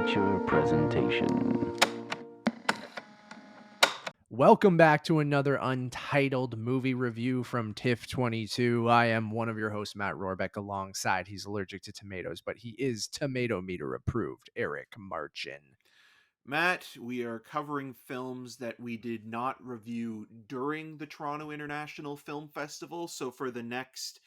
feature presentation. Welcome back to another Untitled movie review from TIFF 22. I am one of your hosts, Matt Rohrbeck, alongside he's allergic to tomatoes, but he is tomato meter approved, Eric Marchin. Matt, we are covering films that we did not review during the Toronto International Film Festival. So, for the next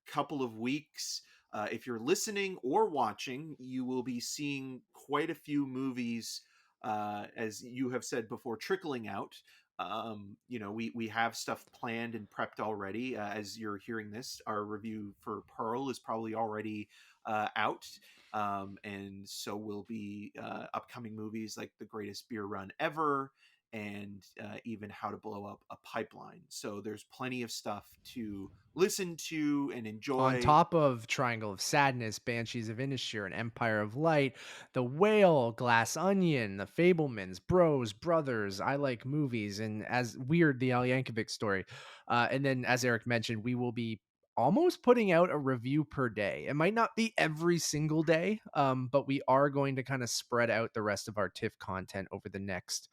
couple of weeks, if you're listening or watching, you will be seeing quite a few movies, as you have said before, trickling out. We have stuff planned and prepped already. As you're hearing this, our review for Pearl is probably already out. And so will be upcoming movies like The Greatest Beer Run Ever and even How to Blow Up a Pipeline. So there's plenty of stuff to listen to and On enjoy. top of Triangle of Sadness, Banshees of Inisherin, Empire of Light, The Whale, Glass Onion, The Fablemans, Bros, Brothers, I Like Movies, and as weird, the Al Yankovic story. And then, as Eric mentioned, we will be almost putting out a review per day. It might not be every single day, but we are going to kind of spread out the rest of our TIFF content over the next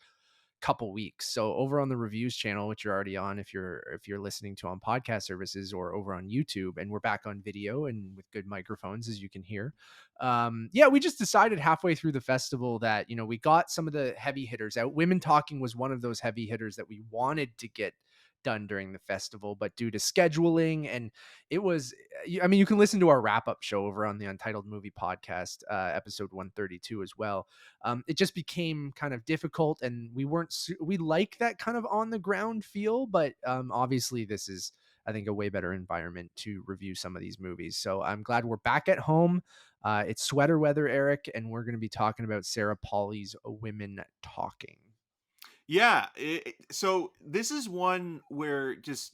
couple weeks. So over on the reviews channel, which you're already on if you're listening to on podcast services, or over on YouTube, and we're back on video and with good microphones, as you can hear. Yeah, we just decided halfway through the festival that, we got some of the heavy hitters out. Women Talking was one of those heavy hitters that we wanted to get done during the festival, but due to scheduling, and it was, you can listen to our wrap-up show over on the Untitled Movie Podcast, episode 132 as well. It just became kind of difficult, and we like that kind of on the ground feel, but obviously this is, I think, a way better environment to review some of these movies. So I'm glad we're back at home. It's sweater weather, Eric, and we're going to be talking about Sarah Polley's Women Talking. Yeah. So this is one where, just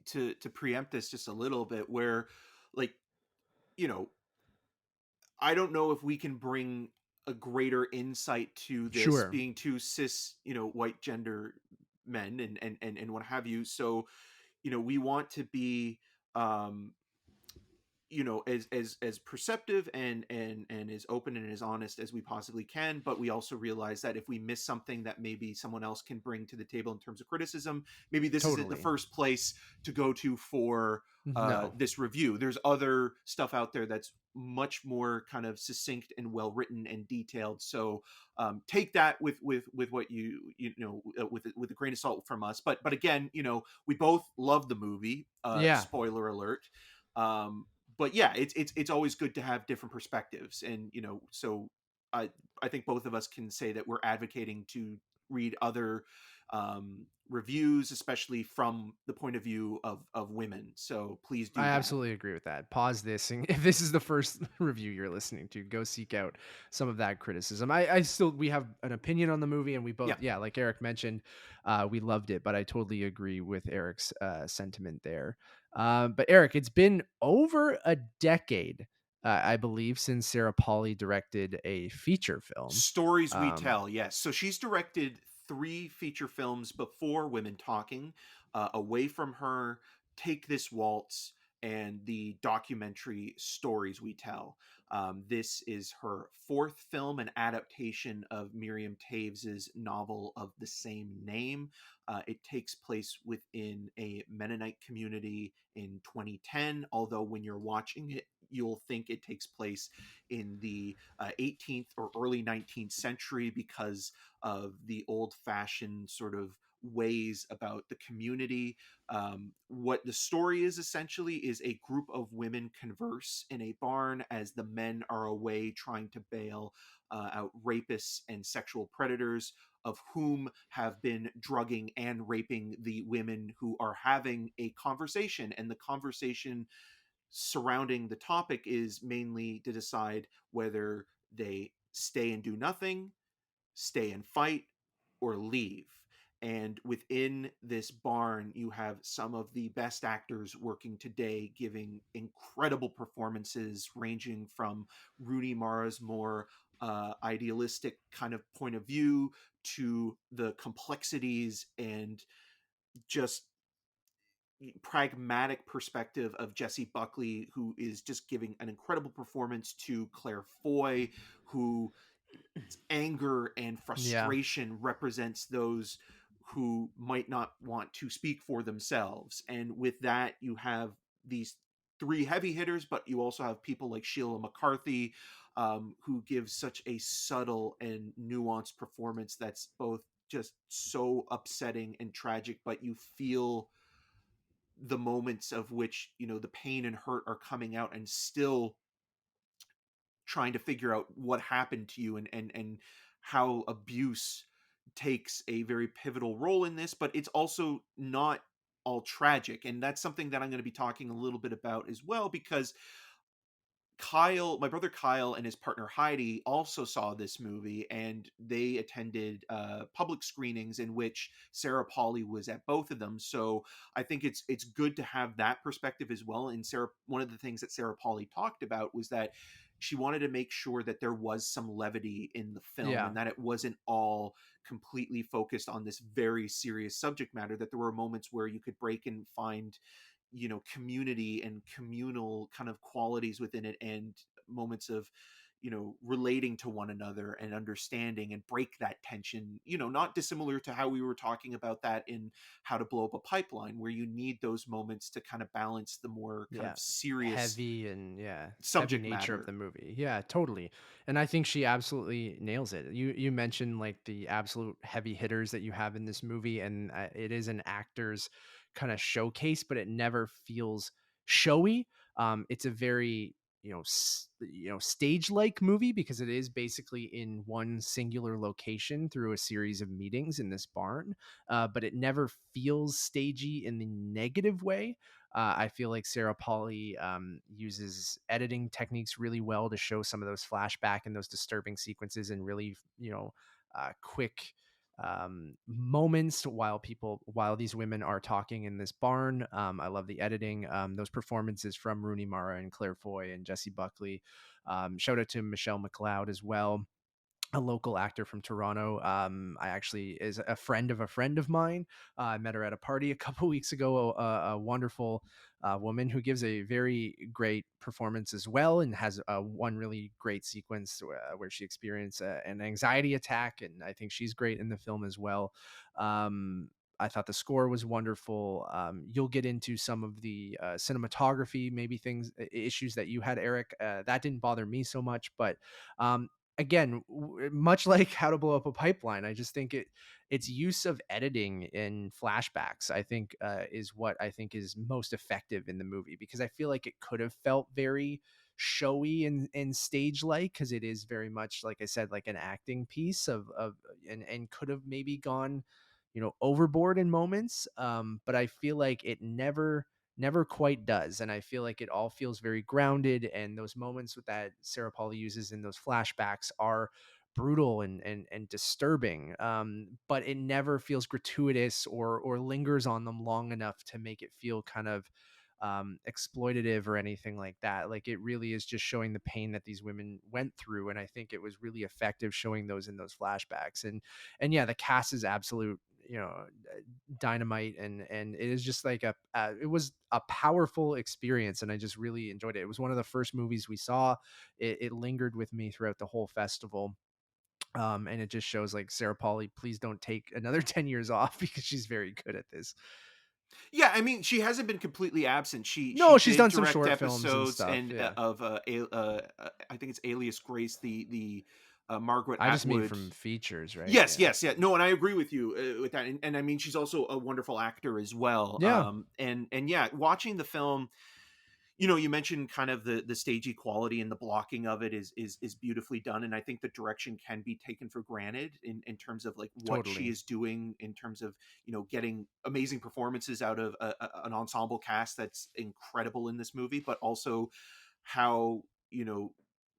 to preempt this just a little bit, where, like, you know, I don't know if we can bring a greater insight to this, Sure. being two cis, white gender men and what have you. So, we want to be, um, as perceptive and as open and as honest as we possibly can, but we also realize that if we miss something that maybe someone else can bring to the table in terms of criticism, maybe this isn't the Totally. first place to go to for No. this review. There's other stuff out there that's much more kind of succinct and well written and detailed. So take that with what with a grain of salt from us. But again, we both love the movie. Yeah. Spoiler alert. um but yeah, it's always good to have different perspectives, and so I I think both of us can say that we're advocating to read other reviews, especially from the point of view of women. So please I do that. absolutely agree with that. Pause this, and if this is the first review you're listening to, go seek out some of that criticism. We have an opinion on the movie, and we both, Yeah. yeah, like Eric mentioned, we loved it. But I totally agree with Eric's sentiment there. But Eric, it's been over a decade, I believe, since Sarah Polley directed a feature film. Stories We Um, Tell, yes. So she's directed 3 feature films before Women Talking: Away From Her, Take This Waltz, and the documentary Stories We Tell. This is her 4th film, an adaptation of Miriam Taves's novel of the same name. It takes place within a Mennonite community in 2010, although when you're watching it, you'll think it takes place in the 18th or early 19th century because of the old fashioned sort of ways about the community. What the story is essentially is a group of women converse in a barn as the men are away trying to bail out rapists and sexual predators, of whom have been drugging and raping the women who are having a conversation. And the conversation surrounding the topic is mainly to decide whether they stay and do nothing, stay and fight, or leave. And within this barn, you have some of the best actors working today giving incredible performances, ranging from Rooney Mara's more idealistic kind of point of view to the complexities and just pragmatic perspective of Jesse Buckley, who is just giving an incredible performance, to Claire Foy, who anger and Yeah. frustration represents those who might not want to speak for themselves. And with that, you have these three heavy hitters, but you also have people like Sheila McCarthy, who gives such a subtle and nuanced performance that's both just so upsetting and tragic, but you feel the moments of which, the pain and hurt are coming out, and still trying to figure out what happened to you, and how abuse takes a very pivotal role in this, but it's also not all tragic. And that's something that I'm going to be talking a little bit about as well, because my brother Kyle, and his partner Heidi also saw this movie, and they attended public screenings in which Sarah Polley was at both of them. So I think it's good to have that perspective as well. And one of the things that Sarah Polley talked about was that she wanted to make sure that there was some levity in the film, Yeah. and that it wasn't all completely focused on this very serious subject matter, that there were moments where you could break and find, community and communal kind of qualities within it, and moments of, relating to one another and understanding, and break that tension, not dissimilar to how we were talking about that in How to Blow Up a Pipeline, where you need those moments to kind of balance the more kind Yeah. of serious Heavy and yeah, heavy subject nature of matter. the movie. Yeah, totally. And I think she absolutely nails it. You mentioned like the absolute heavy hitters that you have in this movie, and it is an actor's kind of showcase, but it never feels showy. It's a very stage like movie because it is basically in one singular location through a series of meetings in this barn, but it never feels stagey in the negative way. I feel like Sarah Polley uses editing techniques really well to show some of those flashback and those disturbing sequences in really, quick moments while these women are talking in this barn. I love the editing. Those performances from Rooney Mara and Claire Foy and Jessie Buckley. Shout out to Michelle McLeod as well, a local actor from Toronto. I actually is a friend of mine. I met her at a party a couple weeks ago. A wonderful woman who gives a very great performance as well, and has one really great sequence where she experienced an anxiety attack, and I think she's great in the film as well. I thought the score was wonderful. You'll get into some of the cinematography, maybe issues that you had, Eric. That didn't bother me so much, but again, much like How to Blow Up a Pipeline, I just think its use of editing in flashbacks, I think, is what I think is most effective in the movie, because I feel like it could have felt very showy and stage like, because it is very much, like I said, like an acting piece of and could have maybe gone overboard in moments, but I feel like it never quite does. And I feel like it all feels very grounded. And those moments that Sarah Pauli uses in those flashbacks are brutal and disturbing. But it never feels gratuitous or lingers on them long enough to make it feel kind of exploitative or anything like that. Like, it really is just showing the pain that these women went through. And I think it was really effective showing those in those flashbacks. And yeah, the cast is absolute, dynamite, and it is just like it was a powerful experience, and I just really enjoyed it. It was one of the first movies we saw. It lingered with me throughout the whole festival. And it just shows, like, Sarah Polley, please don't take another 10 years off, because she's very good at this. Yeah, I mean, she hasn't been completely absent. She No, she's did done some direct short films and episodes, stuff. and Yeah, I think it's Alias Grace, the Margaret I just mean Atwood. from features, right? Yes, Yeah, yes, yeah. No, and I agree with you with that. And I mean, she's also a wonderful actor as well. yeah, And yeah, watching the film, you mentioned kind of the stagey quality, and the blocking of it is beautifully done. And I think the direction can be taken for granted in terms of like what she totally. is doing, in terms of, getting amazing performances out of an ensemble cast that's incredible in this movie, but also how,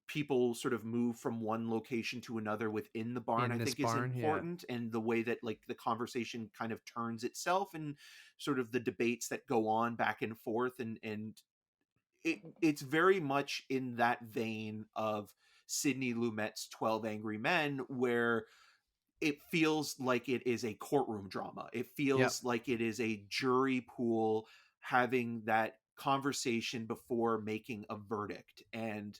people sort of move from one location to another within the barn, I In this think is barn, yeah, important. And the way that, like, the conversation kind of turns itself, and sort of the debates that go on back and forth, and it's very much in that vein of Sidney Lumet's 12 Angry Men, where it feels like it is a courtroom drama. It yep. feels like it is a jury pool having that conversation before making a verdict. And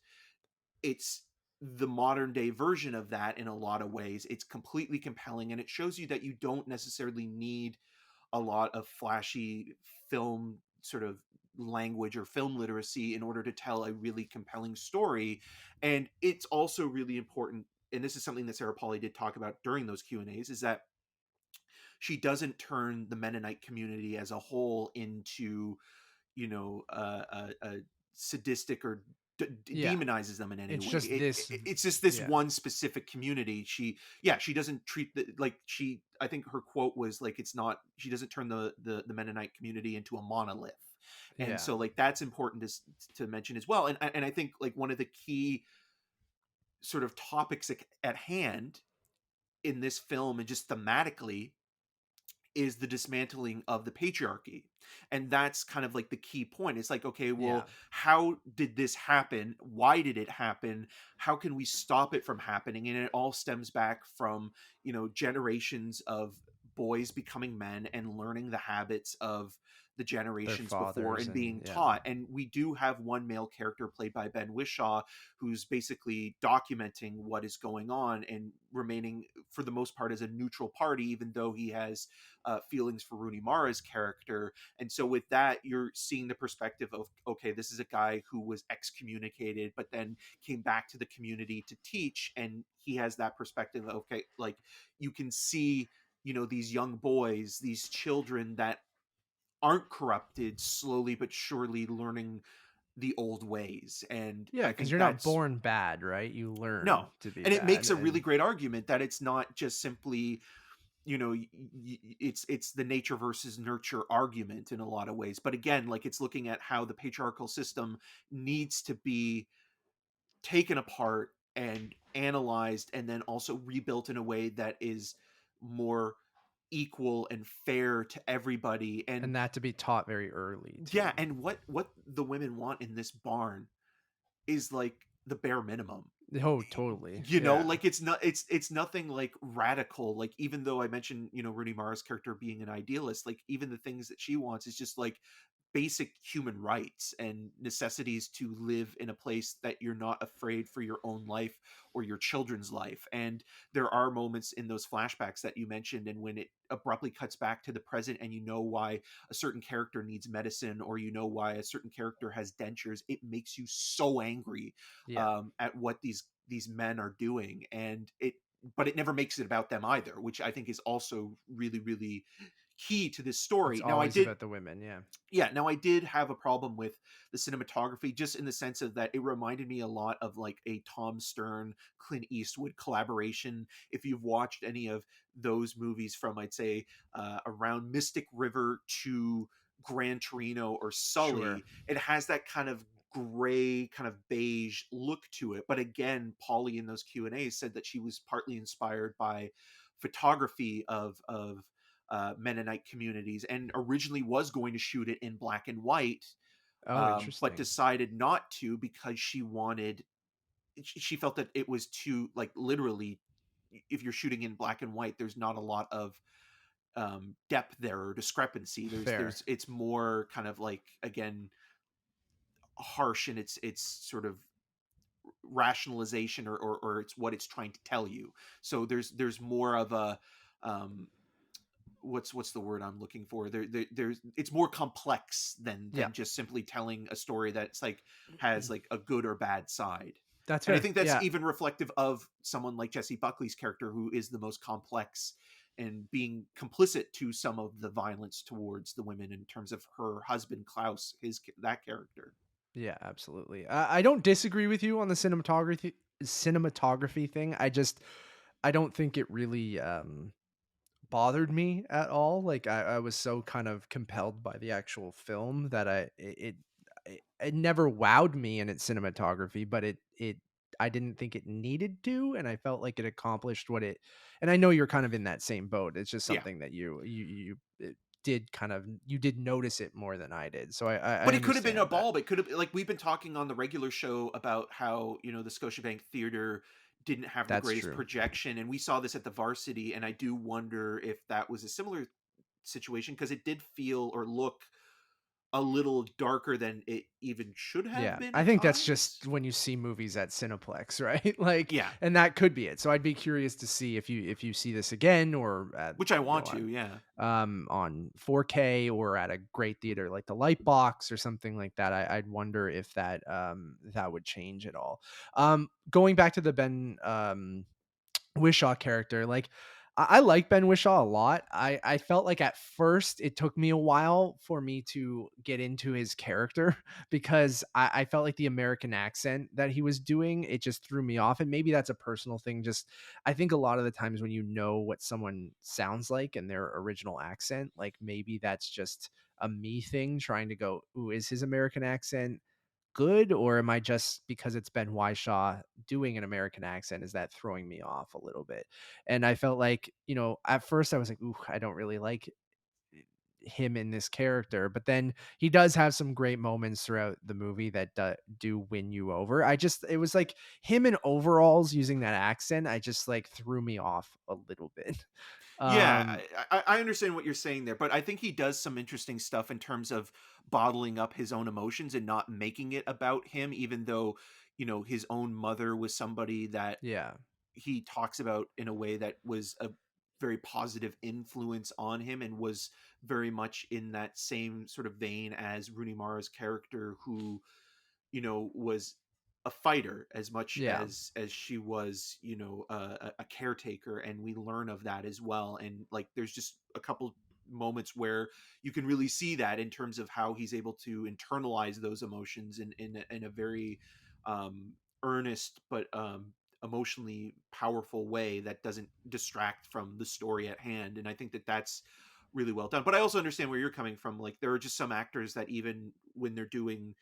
it's the modern day version of that in a lot of ways. It's completely compelling, and it shows you that you don't necessarily need a lot of flashy film sort of language or film literacy in order to tell a really compelling story. And it's also really important, and this is something that Sarah Pauly did talk about during those Q&As, is that she doesn't turn the Mennonite community as a whole into, a sadistic or Yeah. demonizes them in any It's way. just this It's just this yeah. one specific community. She doesn't treat the like she. I think her quote was like, "It's not." She doesn't turn the Mennonite community into a monolith, and Yeah. so like that's important to mention as well. And I think like one of the key sort of topics at hand in this film and just thematically is the dismantling of the patriarchy. And that's kind of like the key point. It's like, okay, Yeah. well, how did this happen? Why did it happen? How can we stop it from happening? And it all stems back from, generations of boys becoming men and learning the habits of the Their generations before fathers and and being yeah. taught. And we do have one male character played by Ben Wishaw who's basically documenting what is going on and remaining for the most part as a neutral party, even though he has feelings for Rooney Mara's character. And so with that, you're seeing the perspective of, okay, this is a guy who was excommunicated, but then came back to the community to teach. And he has that perspective of, okay, like you can see, these young boys, these children that aren't corrupted, slowly but surely learning the old ways. And Yeah, I because think you're not that's born bad, right? You learn no. to be And it bad. makes a really And great argument that it's not just simply, it's the nature versus nurture argument in a lot of ways. But again, like it's looking at how the patriarchal system needs to be taken apart and analyzed and then also rebuilt in a way that is more equal and fair to everybody. And that to be taught very early yeah, too. and what the women want in this barn is like the bare minimum. Oh, totally. Yeah. Like it's nothing like radical. Like even though I mentioned, Rooney Mara's character being an idealist, like even the things that she wants is just like basic human rights and necessities to live in a place that you're not afraid for your own life or your children's life. And there are moments in those flashbacks that you mentioned, and when it abruptly cuts back to the present and you know why a certain character needs medicine or you know why a certain character has dentures, it makes you so angry Yeah. at what these men are doing. And it but it never makes it about them either, which I think is also really really key to this It's story. always about the women. Yeah. Now I did have a problem with the cinematography, just in the sense of that it reminded me a lot of like a Tom Stern Clint Eastwood collaboration. If you've watched any of those movies from, I'd say, around Mystic River to Gran Torino or Sure. Sully, it has that kind of gray, kind of beige look to it. But again, Polly in those Q&As said that she was partly inspired by photography of Mennonite communities, and originally was going to shoot it in black and white, Oh, but interesting. decided not to because she felt that it was too, like, literally, if you're shooting in black and white, there's not a lot of depth there or discrepancy. Fair. It's more kind of like, again, harsh in its sort of rationalization, or it's what it's trying to tell you. So there's more of a um what's the word I'm looking for? There's it's more complex than Yeah. just simply telling a story that's like has like a good or bad side. That's And I fair. think that's Yeah. even reflective of someone like Jesse Buckley's character, who is the most complex and being complicit to some of the violence towards the women in terms of her husband Klaus, that character. Yeah, absolutely. I don't disagree with you on the cinematography thing. I don't think it really bothered me at all. Like I was so kind of compelled by the actual film that it never wowed me in its cinematography, but it I didn't think it needed to, and I felt like it accomplished what it. And I know you're kind of in that same boat. It's just Yeah. something that you it did kind of you did notice it more than I did. So I But it could have been a understand that. bulb. It could have, like, we've been talking on the regular show about how, the Scotiabank Theater didn't have the That's greatest true. projection, and we saw this at the Varsity, and I do wonder if that was a similar situation, because it did feel or look a little darker than it even should have Yeah, been I at think that's just times. when you see movies at Cineplex, right? Like, Yeah, and that could be it. So I'd be curious to see if you see this again, or at, which I you want know, to. Yeah. on 4K or at a great theater like the Lightbox or something like that. I'd wonder if that would change at all. Going back to the Ben Wishaw character, like I like Ben Wishaw a lot. I felt like at first it took me a while for me to get into his character because I felt like the American accent that he was doing, it just threw me off. And maybe that's a personal thing. Just I think a lot of the times when you know what someone sounds like and their original accent, like maybe that's just a me thing trying to go, ooh, is his American accent good, or am I just because it's Ben Whishaw doing an American accent, is that throwing me off a little bit? And I felt like, at first I was like, ooh, I don't really like him in this character, but then he does have some great moments throughout the movie that do win you over. It was like him in overalls using that accent. I just like threw me off a little bit. Yeah, Um, I understand what you're saying there, but I think he does some interesting stuff in terms of bottling up his own emotions and not making it about him, even though, his own mother was somebody that yeah, he talks about in a way that was a very positive influence on him and was very much in that same sort of vein as Rooney Mara's character, who was a fighter as much yeah, as she was, a caretaker, and we learn of that as well. And like, there's just a couple moments where you can really see that in terms of how he's able to internalize those emotions in a very um earnest but emotionally powerful way that doesn't distract from the story at hand. And I think that that's really well done. But I also understand where you're coming from. Like, there are just some actors that even when they're doing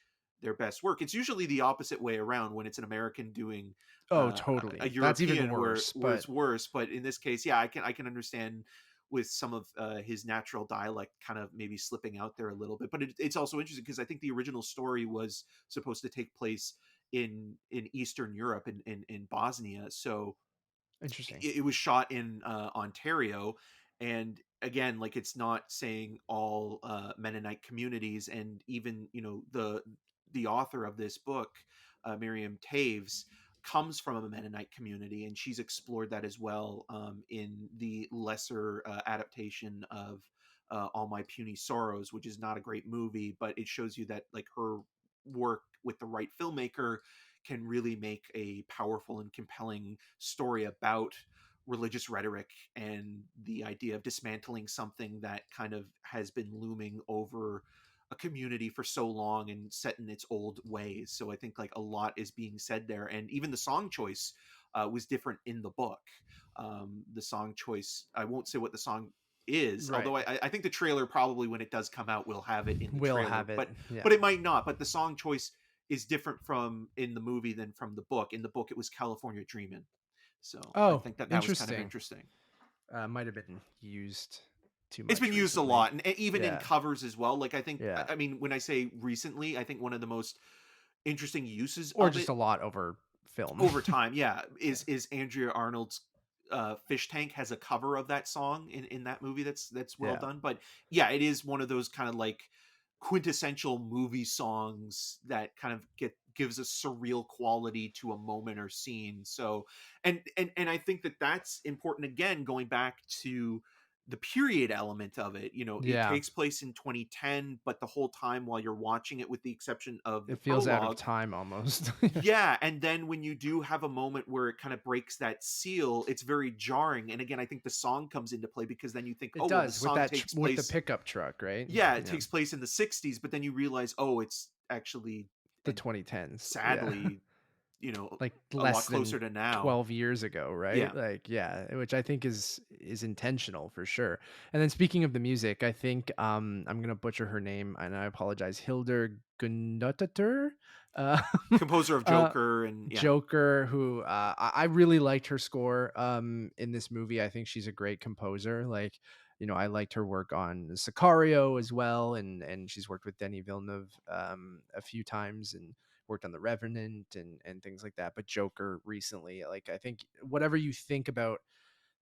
their best work, it's usually the opposite way around when it's an American doing oh, uh, a totally. That's even European, where worse. where But it's worse. But in this case, yeah, I can understand with some of his natural dialect kind of maybe slipping out there a little bit. But it's also interesting because I think the original story was supposed to take place in Eastern Europe, in Bosnia. So interesting, it was shot in Ontario, and again, like, it's not saying all Mennonite communities. And even, the author of this book, Miriam Taves, comes from a Mennonite community, and she's explored that as well, in the lesser adaptation of All My Puny Sorrows, which is not a great movie, but it shows you that, like, her work with the right filmmaker can really make a powerful and compelling story about religious rhetoric and the idea of dismantling something that kind of has been looming over a community for so long and set in its old ways. So I think, like, a lot is being said there, and even the song choice was different in the book. The song choice, I won't say what the song is, right? although I think the trailer, probably when it does come out, will have it in the Will trailer, have it. but Yeah. it might not. But the song choice is different from in the movie than from the book. In the book, it was California Dreamin'. So I Oh, think that that was kind of interesting. interesting. Might have been used too It's been much used a recently. lot, and even in Yeah. covers as well. Like, I think, I Yeah. I mean, when I say recently, I think one of the most interesting uses Or of just it a lot over film. over time, yeah, Yeah. is Andrea Arnold's Fish Tank has a cover of that song in that movie that's well Yeah. done. But yeah, it is one of those kind of like quintessential movie songs that kind of gives a surreal quality to a moment or scene. So, and I think that that's important, again, going back to the period element of it. It Yeah. takes place in 2010, but the whole time while you're watching it, with the exception of the It feels out of prologue, time almost. yeah. And then when you do have a moment where it kind of breaks that seal, it's very jarring. And again, I think the song comes into play, because then you think, It oh well, the does with song that takes with the place, pickup truck, right? yeah, it Yeah. takes place in the 60s, but then you realize, oh, it's actually, The and 2010s. Yeah. sadly, Like a lot less than closer to now. 12 years ago, right? Yeah. Like, yeah, which I think is intentional for sure. And then speaking of the music, I think I'm gonna butcher her name and I apologize. Hildur Gunnlaugsdóttir, uh, Composer of uh, Joker, and yeah. Joker, who I really liked her score in this movie. I think she's a great composer. Like, I liked her work on Sicario as well, and she's worked with Denis Villeneuve a few times and worked on The Revenant and things like that. But Joker recently, like, I think whatever you think about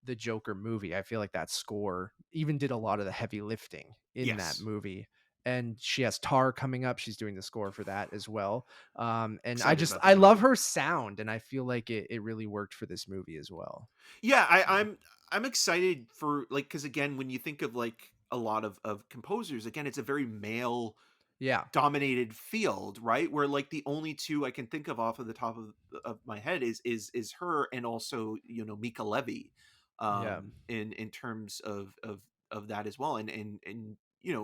the Joker movie, I feel like that score even did a lot of the heavy lifting in that Yes. movie. and she has Tar coming up. She's doing the score for that as well. And Excited about I that love movie. her sound, and I feel like it really worked for this movie as well. Yeah, So, I'm excited for, like, because again, when you think of like a lot of composers, again, it's a very male yeah, dominated field, right? Where like the only two I can think of off of the top of my head is her, and also, Mika Levy, yeah. in terms of that as well. And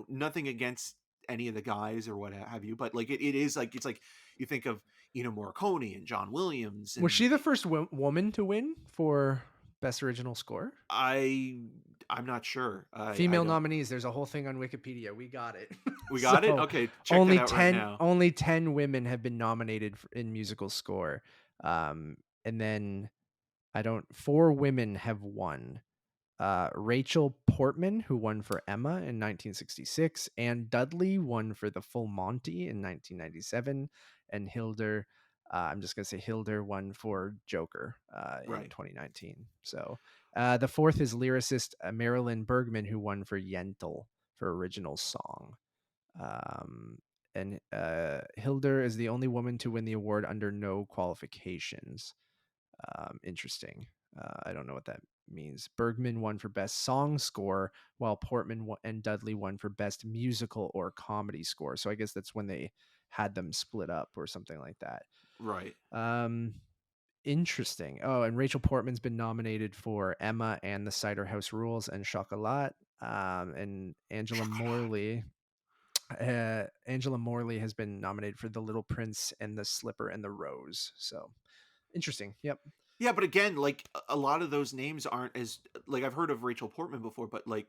nothing against any of the guys or what have you, but like it is like, it's like you think of Morricone and John Williams, Was and she the first woman to win for best original score? I I'm not sure. I Female don't. nominees. There's a whole thing on Wikipedia. We got it. We got it. So Okay, check that out right now. only 10 women have been nominated in musical score. And then I don't 4 women have won. Rachel Portman, who won for Emma in 1966, Anne Dudley won for The Full Monty in 1997, and Hildur, I'm just gonna say Hildur won for Joker in Right. 2019. So the fourth is lyricist Marilyn Bergman, who won for Yentl for original song. Um, and Hildur is the only woman to win the award under no qualifications. Interesting. I don't know what that means. Bergman won for best song score, while Portman and Dudley won for best musical or comedy score. So I guess that's when they had them split up or something like that. Right. Um, Interesting. Oh, and Rachel Portman's been nominated for Emma and The Cider House Rules and Chocolat. And Chocolat. Angela Morley has been nominated for The Little Prince and The Slipper and the Rose. So interesting. Yep. Yeah, but again, like a lot of those names aren't as, like, I've heard of Rachel Portman before, but like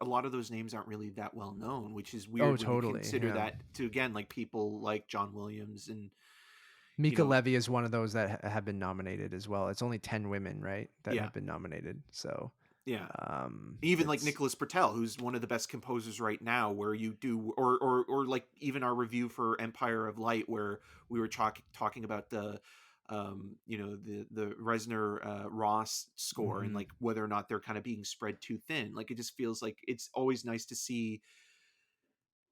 a lot of those names aren't really that well known, which is Oh, weird when you totally. consider Yeah. that to, again, like people like John Williams and you Mika know Levy is one of those that have been nominated as well. It's only 10 women, right, that yeah, have been nominated. So, yeah. Even like it's Nicholas Patel, who's one of the best composers right now, where you do, or like even our review for Empire of Light, where we were talking about the the Reznor Ross score, and mhm. like whether or not they're kind of being spread too thin. Like it just feels like it's always nice to see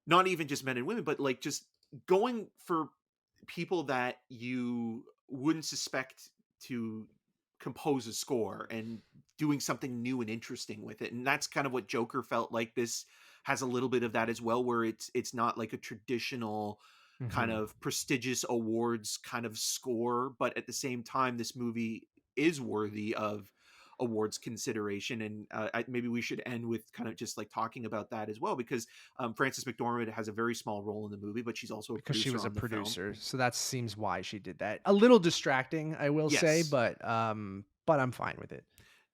not even just men and women, but like just going for people that you wouldn't suspect to compose a score and doing something new and interesting with it. And that's kind of what Joker felt like. This has a little bit of that as well, where it's not like a traditional kind Mhm. of prestigious awards kind of score, but at the same time this movie is worthy of awards consideration. And maybe we should end with kind of just like talking about that as well, because Frances McDormand has a very small role in the movie, but she's also a Because she producer was a on the film. producer. So that seems why she did that. A little distracting, I will say, Yes. but I'm fine with it.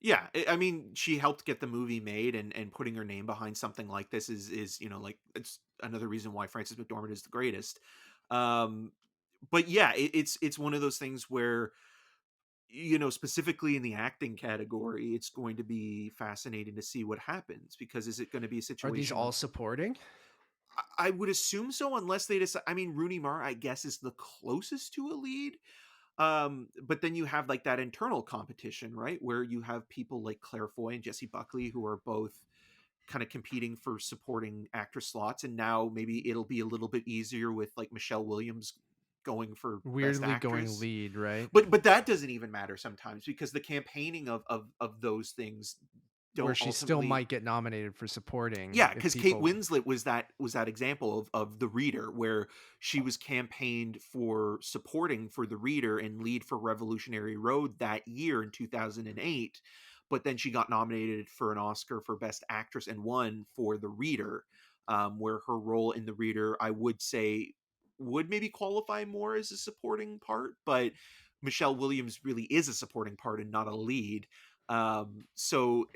Yeah, I mean, she helped get the movie made, and putting her name behind something like this is like, it's another reason why Frances McDormand is the greatest. Um, but yeah, it's one of those things where, specifically in the acting category, it's going to be fascinating to see what happens, because is it going to be a Are these situation? all supporting? I would assume so, unless they decide. I mean, Rooney Mara, I guess, is the closest to a lead. But then you have like that internal competition, right, where you have people like Claire Foy and Jessie Buckley, who are both kind of competing for supporting actress slots, and now maybe it'll be a little bit easier with like Michelle Williams going for best Weirdly going actress. lead, right? But that doesn't even matter sometimes, because the campaigning of those things Where don't she still ultimately. might get nominated for supporting Yeah, if because Kate people Winslet was that example of the Reader, where she was campaigned for supporting for the Reader and lead for Revolutionary Road that year in 2008, but then she got nominated for an Oscar for Best Actress and won for the Reader, where her role in the Reader, I would say, would maybe qualify more as a supporting part, but Michelle Williams really is a supporting part and not a lead. So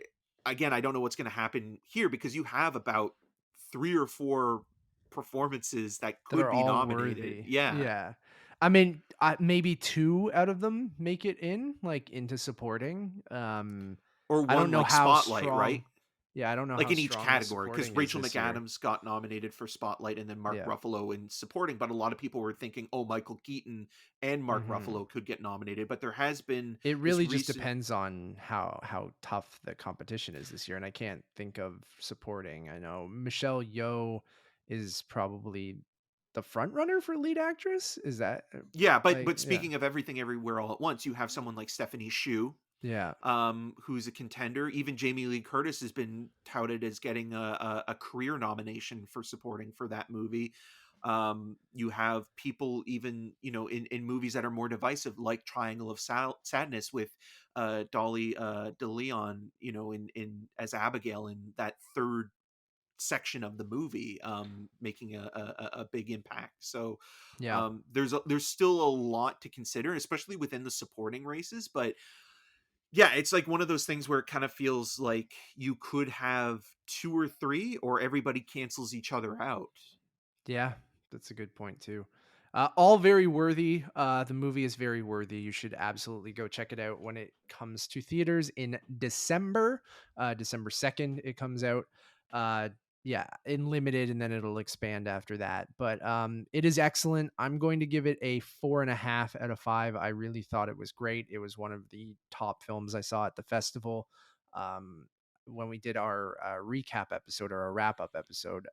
again, I don't know what's going to happen here, because you have about 3 or 4 performances that that could are be all nominated. worthy. Yeah. Yeah. I mean, maybe 2 out of them make it in, like, into supporting. Or I don't one know like how Spotlight, strong right? Yeah, I don't know Like how in each strong the category, because supporting is Rachel this year. McAdams got nominated for Spotlight, and then Mark Yeah. Ruffalo in supporting. But a lot of people were thinking, oh, Michael Keaton and Mark Mhm. Ruffalo could get nominated. But there has been It this really just recent. depends on how tough the competition is this year, and I can't think of supporting. I know Michelle Yeoh is probably the front runner for lead actress. Is that Yeah, like, but yeah, speaking of Everything Everywhere All at Once, you have someone like Stephanie Shu, yeah, who's a contender. Even Jamie Lee Curtis has been touted as getting a career nomination for supporting for that movie. You have people even, in movies that are more divisive, like Triangle of Sadness with Dolly DeLeon, in as Abigail in that third section of the movie, making a big impact. So yeah. there's still a lot to consider, especially within the supporting races. But yeah, it's like one of those things where it kind of feels like you could have two or three, or everybody cancels each other out. Yeah, that's a good point too. All very worthy. The movie is very worthy. You should absolutely go check it out when it comes to theaters in December. December 2nd, it comes out. Uh, yeah, in limited, and then it'll expand after that. But it is excellent. I'm going to give it a 4.5 out of 5. I really thought it was great. It was one of the top films I saw at the festival. Um, when we did our recap episode or a wrap up episode,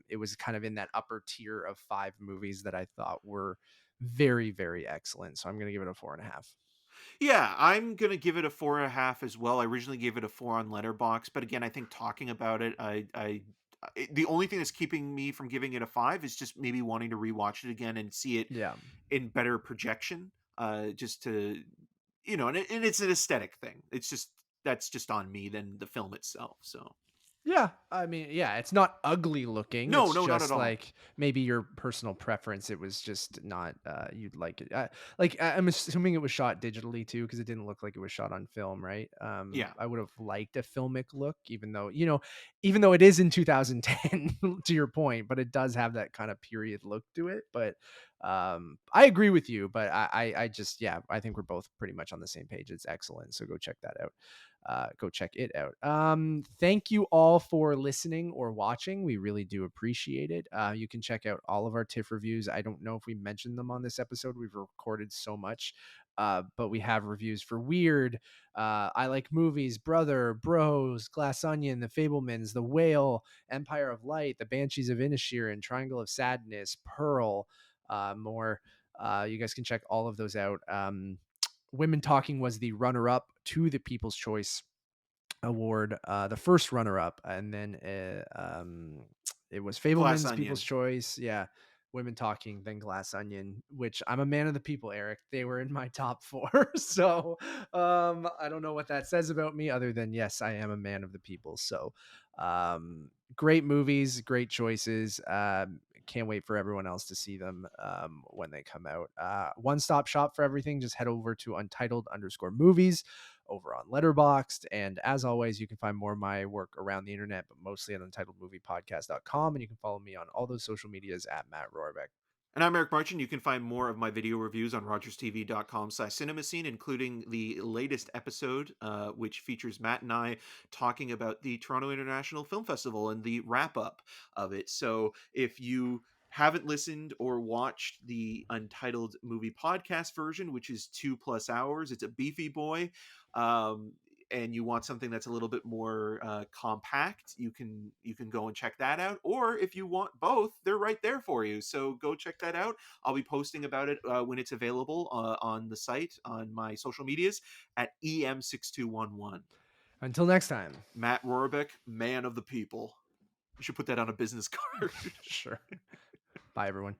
it was kind of in that upper tier of 5 movies that I thought were very, very excellent. So I'm going to give it a 4.5. Yeah, I'm gonna give it a 4.5 as well. I originally gave it a 4 on Letterbox, but again, I think talking about it, the only thing that's keeping me from giving it a 5 is just maybe wanting to rewatch it again and see it Yeah. in better projection. Just to, and it's an aesthetic thing. It's just that's just on me than the film itself. So Yeah, I mean, yeah, it's not ugly looking. no, It's no, not at just all. like maybe your personal preference. It was just not you'd like it. I'm assuming it was shot digitally too because it didn't look like it was shot on film, right? Yeah. I would have liked a filmic look, even though it is in 2010 to your point, but it does have that kind of period look to it. But I agree with you, but I just yeah, I think we're both pretty much on the same page. It's excellent, so go check that out. Go check it out. Thank you all for listening or watching. We really do appreciate it. You can check out all of our TIFF reviews. I don't know if we mentioned them on this episode. We've recorded so much, but we have reviews for Weird, I Like Movies, Brother, Bros, Glass Onion, The Fablemans, The Whale, Empire of Light, The Banshees of Inisherin, Triangle of Sadness, Pearl, more. You guys can check all of those out. Women Talking was the runner up to the People's Choice Award, the first runner up, and then it was Glass Fableman's People's Onion. Choice. Yeah. Women Talking, then Glass Onion, which I'm a man of the people, Eric. They were in my top 4. So I don't know what that says about me other than, yes, I am a man of the people. So great movies, great choices. Can't wait for everyone else to see them when they come out. One stop shop for everything. Just head over to Untitled_movies over on Letterboxd. And as always, you can find more of my work around the internet, but mostly at UntitledMoviePodcast.com. And you can follow me on all those social medias at Matt Rohrbeck. And I'm Eric Marchin. You can find more of my video reviews on rogerstv.com/cinemascene, including the latest episode, which features Matt and I talking about the Toronto International Film Festival and the wrap up of it. So if you haven't listened or watched the Untitled Movie Podcast version, which is 2+ hours, it's a beefy boy. And you want something that's a little bit more compact, you can go and check that out. Or if you want both, they're right there for you. So go check that out. I'll be posting about it when it's available on the site, on my social medias at EM6211. Until next time. Matt Rohrbeck, man of the people. You should put that on a business card. Sure. Bye, everyone.